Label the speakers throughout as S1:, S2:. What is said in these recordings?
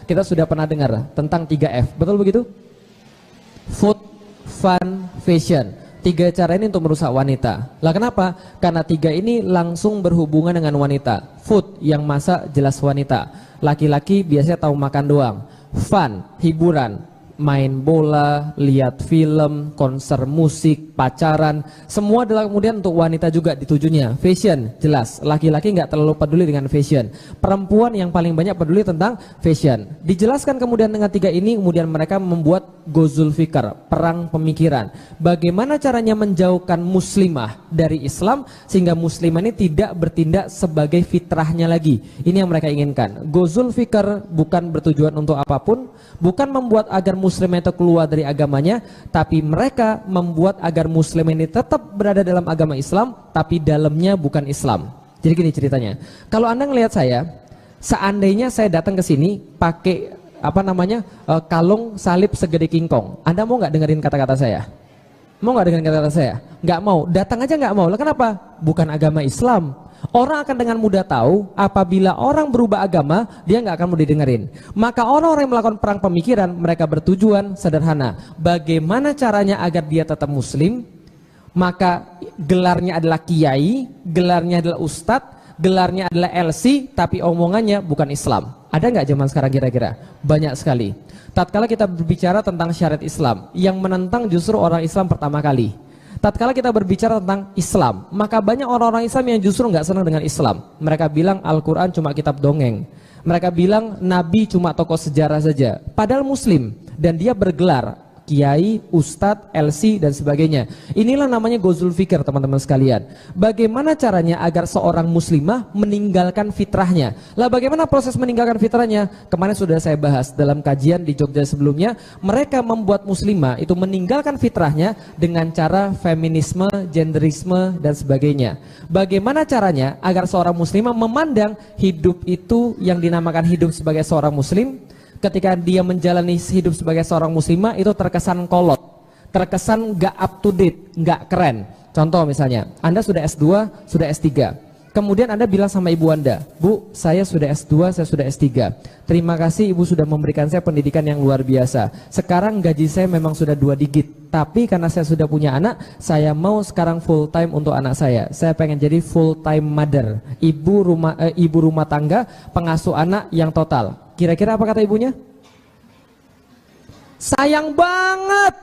S1: kita sudah pernah dengar tentang 3F, betul begitu? Food, Fun, Fashion. 3 cara ini untuk merusak wanita. Lah kenapa? Karena 3 ini langsung berhubungan dengan wanita. Food, yang masak jelas wanita. Laki-laki biasanya tahu makan doang. Fun, hiburan, main bola, lihat film, konser musik, pacaran, semua adalah kemudian untuk wanita juga ditujunya. Fashion, jelas, laki-laki nggak terlalu peduli dengan fashion. Perempuan yang paling banyak peduli tentang fashion. Dijelaskan kemudian dengan 3 ini, kemudian mereka membuat Ghazul Fikr, perang pemikiran. Bagaimana caranya menjauhkan muslimah dari Islam sehingga muslimah ini tidak bertindak sebagai fitrahnya lagi. Ini yang mereka inginkan. Ghazul Fikr bukan bertujuan untuk apapun, bukan membuat agar muslim itu keluar dari agamanya, tapi mereka membuat agar muslim ini tetap berada dalam agama Islam, tapi dalamnya bukan Islam. Jadi gini ceritanya, kalau Anda ngelihat saya, seandainya saya datang ke sini pakai kalung salib segede kingkong, Anda mau nggak dengerin kata-kata saya? Mau nggak dengerin kata-kata saya? Nggak mau, datang aja nggak mau. Lah kenapa? Bukan agama Islam. Orang akan dengan mudah tahu apabila orang berubah agama, dia nggak akan mau didengerin. Maka orang-orang yang melakukan perang pemikiran, mereka bertujuan sederhana. Bagaimana caranya agar dia tetap muslim? Maka gelarnya adalah kiai, gelarnya adalah ustadz, gelarnya adalah LC, tapi omongannya bukan Islam. Ada nggak zaman sekarang kira-kira? Banyak sekali. Tatkala kita berbicara tentang syariat Islam, yang menentang justru orang Islam pertama kali. Tatkala kita berbicara tentang Islam, maka banyak orang-orang Islam yang justru nggak senang dengan Islam. Mereka bilang Al-Quran cuma kitab dongeng. Mereka bilang Nabi cuma tokoh sejarah saja. Padahal Muslim, dan dia bergelar kiai, ustadz, LC, dan sebagainya. Inilah namanya Ghazul Fikr, teman-teman sekalian. Bagaimana caranya agar seorang muslimah meninggalkan fitrahnya? Lah bagaimana proses meninggalkan fitrahnya? Kemarin sudah saya bahas dalam kajian di Jogja sebelumnya. Mereka membuat muslimah itu meninggalkan fitrahnya dengan cara feminisme, genderisme, dan sebagainya. Bagaimana caranya agar seorang muslimah memandang hidup itu yang dinamakan hidup sebagai seorang muslim, ketika dia menjalani hidup sebagai seorang muslimah itu terkesan kolot, terkesan gak up to date, gak keren. Contoh misalnya, Anda sudah S2, sudah S3, kemudian Anda bilang sama ibu Anda, Bu, saya sudah S2, saya sudah S3, terima kasih ibu sudah memberikan saya pendidikan yang luar biasa. Sekarang gaji saya memang sudah 2 digit, tapi karena saya sudah punya anak, saya mau sekarang full time untuk anak saya. Saya pengen jadi full time mother, ibu rumah tangga, pengasuh anak yang total. Kira-kira apa kata ibunya? Sayang banget,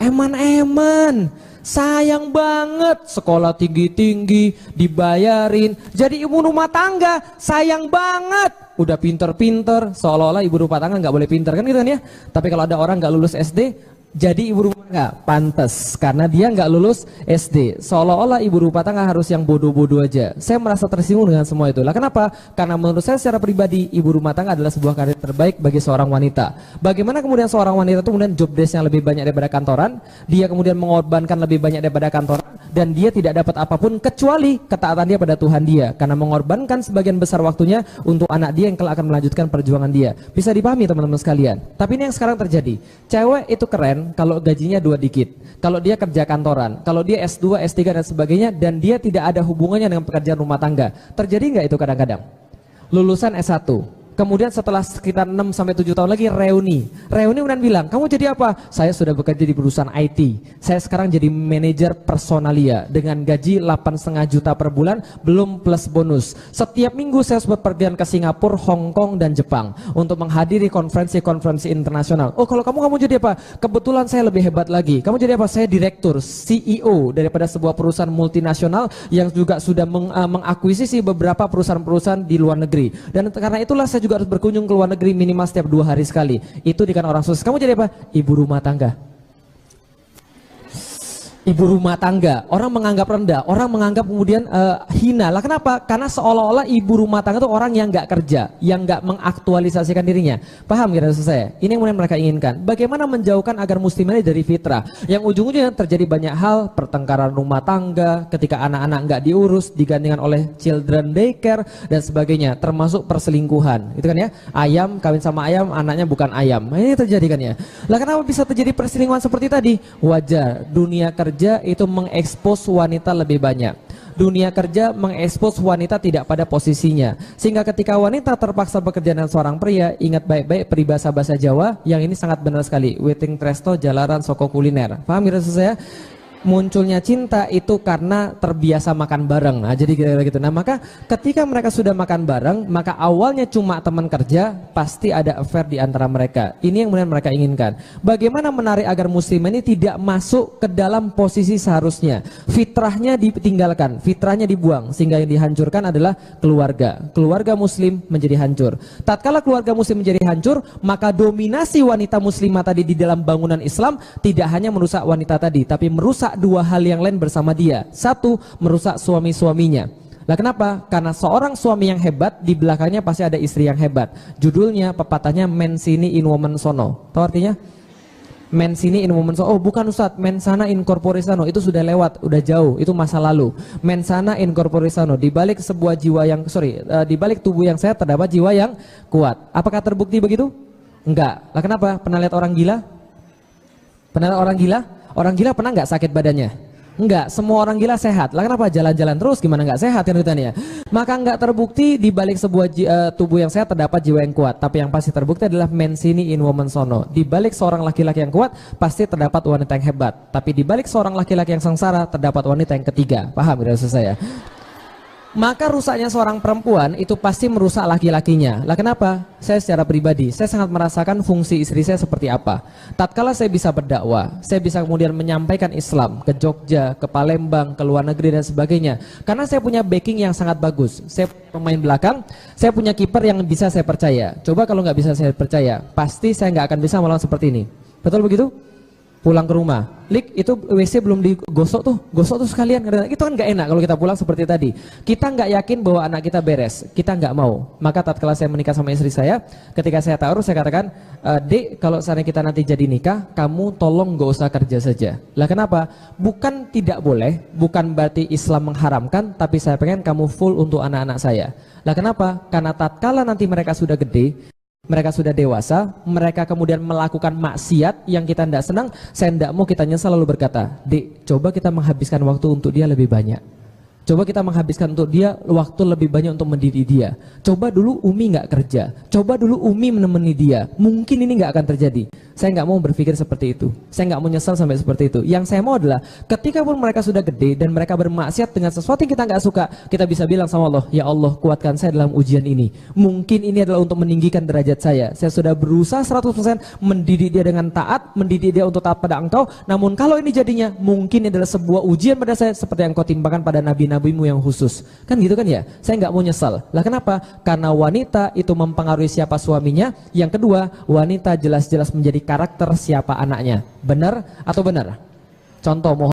S1: eman-eman, sayang banget, sekolah tinggi-tinggi, dibayarin, jadi ibu rumah tangga, sayang banget, udah pinter-pinter, seolah-olah ibu rumah tangga nggak boleh pinter kan gitu kan ya. Tapi kalau ada orang nggak lulus SD, jadi ibu rumah tangga, pantes, karena dia nggak lulus SD. Seolah-olah ibu rumah tangga harus yang bodoh-bodoh aja. Saya merasa tersinggung dengan semua itu. Lah kenapa? Karena menurut saya secara pribadi, ibu rumah tangga adalah sebuah karir terbaik bagi seorang wanita. Bagaimana kemudian seorang wanita itu kemudian job desk-nya lebih banyak daripada kantoran, dia kemudian mengorbankan lebih banyak daripada kantoran, dan dia tidak dapat apapun kecuali ketaatan dia pada Tuhan dia, karena mengorbankan sebagian besar waktunya untuk anak dia yang kelak akan melanjutkan perjuangan dia. Bisa dipahami teman-teman sekalian. Tapi ini yang sekarang terjadi. Cewek itu keren kalau gajinya 2 digit, kalau dia kerja kantoran, kalau dia S2, S3 dan sebagainya, dan dia tidak ada hubungannya dengan pekerjaan rumah tangga. Terjadi nggak itu kadang-kadang? Lulusan S1, kemudian setelah sekitar 6-7 tahun lagi reuni kemudian bilang, kamu jadi apa? Saya sudah bekerja di perusahaan IT, saya sekarang jadi manajer personalia dengan gaji 8,5 juta per bulan, belum plus bonus. Setiap minggu saya harus berpergian ke Singapura, Hong Kong, dan Jepang untuk menghadiri konferensi-konferensi internasional. Oh, kalau kamu jadi apa? Kebetulan saya lebih hebat lagi. Kamu jadi apa? Saya direktur, CEO daripada sebuah perusahaan multinasional yang juga sudah mengakuisisi beberapa perusahaan-perusahaan di luar negeri. Dan karena itulah saya juga harus berkunjung ke luar negeri minimal setiap 2 hari sekali. Itu dikatakan orang sukses. Kamu jadi apa? Ibu rumah tangga. Ibu rumah tangga, orang menganggap rendah, orang menganggap kemudian hina. Lah kenapa? Karena seolah-olah ibu rumah tangga itu orang yang nggak kerja, yang nggak mengaktualisasikan dirinya. Paham kira saya? Ini yang kemudian mereka inginkan. Bagaimana menjauhkan agar muslim ini dari fitrah? Yang ujung-ujungnya terjadi banyak hal, pertengkaran rumah tangga, ketika anak-anak nggak diurus, digantikan oleh children daycare dan sebagainya, termasuk perselingkuhan. Itu kan ya, ayam kawin sama ayam, anaknya bukan ayam. Ini terjadi kan ya. Lah kenapa bisa terjadi perselingkuhan seperti tadi? Wajar, dunia kerja itu mengekspos wanita lebih banyak. dunia kerja mengekspos wanita tidak pada posisinya, sehingga ketika wanita terpaksa bekerja dengan seorang pria, ingat baik-baik peribahasa bahasa Jawa yang ini sangat benar sekali, weting tresto jalaran soko kuliner. Paham ya saya? Munculnya cinta itu karena terbiasa makan bareng. Nah, jadi kira-kira gitu. Nah, maka ketika mereka sudah makan bareng, maka awalnya cuma teman kerja, pasti ada affair di antara mereka. Ini yang kemudian mereka inginkan. Bagaimana menarik agar muslim ini tidak masuk ke dalam posisi seharusnya? Fitrahnya ditinggalkan, fitrahnya dibuang, sehingga yang dihancurkan adalah keluarga. Keluarga muslim menjadi hancur. Tatkala keluarga muslim menjadi hancur, maka dominasi wanita muslimah tadi di dalam bangunan Islam tidak hanya merusak wanita tadi, tapi merusak dua hal yang lain bersama dia. Satu, merusak suami-suaminya. Nah, kenapa? Karena seorang suami yang hebat, di belakangnya pasti ada istri yang hebat. Judulnya, pepatahnya, mens sine in woman sono. Tahu artinya? Mens sine in woman sono. Oh bukan Ustadz, mens sana in corpore sano. Itu sudah lewat, udah jauh, itu masa lalu. Mens sana in corpore sano. Di balik sebuah jiwa yang, di balik tubuh yang sehat terdapat jiwa yang kuat. Apakah terbukti begitu? Enggak. Lah kenapa? Pernah lihat orang gila? Pernah lihat orang gila? Orang gila pernah nggak sakit badannya? Enggak, semua orang gila sehat. Lah kenapa jalan-jalan terus gimana nggak sehat kan ditanya? Maka nggak terbukti di balik sebuah tubuh yang sehat terdapat jiwa yang kuat. Tapi yang pasti terbukti adalah mens sine in woman sono. Di balik seorang laki-laki yang kuat pasti terdapat wanita yang hebat. Tapi di balik seorang laki-laki yang sengsara terdapat wanita yang ketiga. Paham tidak maksud saya? Maka rusaknya seorang perempuan itu pasti merusak laki-lakinya. Lah kenapa? Saya secara pribadi, saya sangat merasakan fungsi istri saya seperti apa. Tatkala saya bisa berdakwah, saya bisa kemudian menyampaikan Islam ke Jogja, ke Palembang, ke luar negeri dan sebagainya. Karena saya punya backing yang sangat bagus. Saya pemain belakang, saya punya kiper yang bisa saya percaya. Coba kalau nggak bisa saya percaya, pasti saya nggak akan bisa melawan seperti ini. Betul begitu? Pulang ke rumah, Lik, itu WC belum digosok tuh sekalian. Itu kan nggak enak kalau kita pulang seperti tadi. Kita nggak yakin bahwa anak kita beres, kita nggak mau. Maka tatkala saya menikah sama istri saya, ketika saya taruh, saya katakan, Dek, kalau seandainya kita nanti jadi nikah, kamu tolong nggak usah kerja saja. Lah kenapa? Bukan tidak boleh, bukan berarti Islam mengharamkan, tapi saya pengen kamu full untuk anak-anak saya. Lah kenapa? Karena tatkala nanti mereka sudah gede, mereka sudah dewasa, mereka kemudian melakukan maksiat yang kita tidak senang, saya tidak mau kita nyesal lalu berkata, Dek, coba kita menghabiskan waktu untuk dia lebih banyak. Coba kita menghabiskan untuk dia waktu lebih banyak untuk mendidik dia. Coba dulu Umi nggak kerja, coba dulu Umi menemani dia. Mungkin ini nggak akan terjadi. Saya nggak mau berpikir seperti itu. Saya nggak mau nyesal sampai seperti itu. Yang saya mau adalah ketika pun mereka sudah gede dan mereka bermaksiat dengan sesuatu yang kita nggak suka, kita bisa bilang sama Allah, ya Allah kuatkan saya dalam ujian ini. Mungkin ini adalah untuk meninggikan derajat saya. Saya sudah berusaha 100% mendidik dia dengan taat, mendidik dia untuk taat pada Engkau. Namun kalau ini jadinya, mungkin ini adalah sebuah ujian pada saya seperti yang kau timpakan pada nabi-nabimu yang khusus. Kan gitu kan ya? Saya nggak mau nyesal. Lah kenapa? Karena wanita itu mempengaruhi siapa suaminya. Yang kedua, wanita jelas-jelas menjadi karakter siapa anaknya. Benar atau benar? Contoh, mohon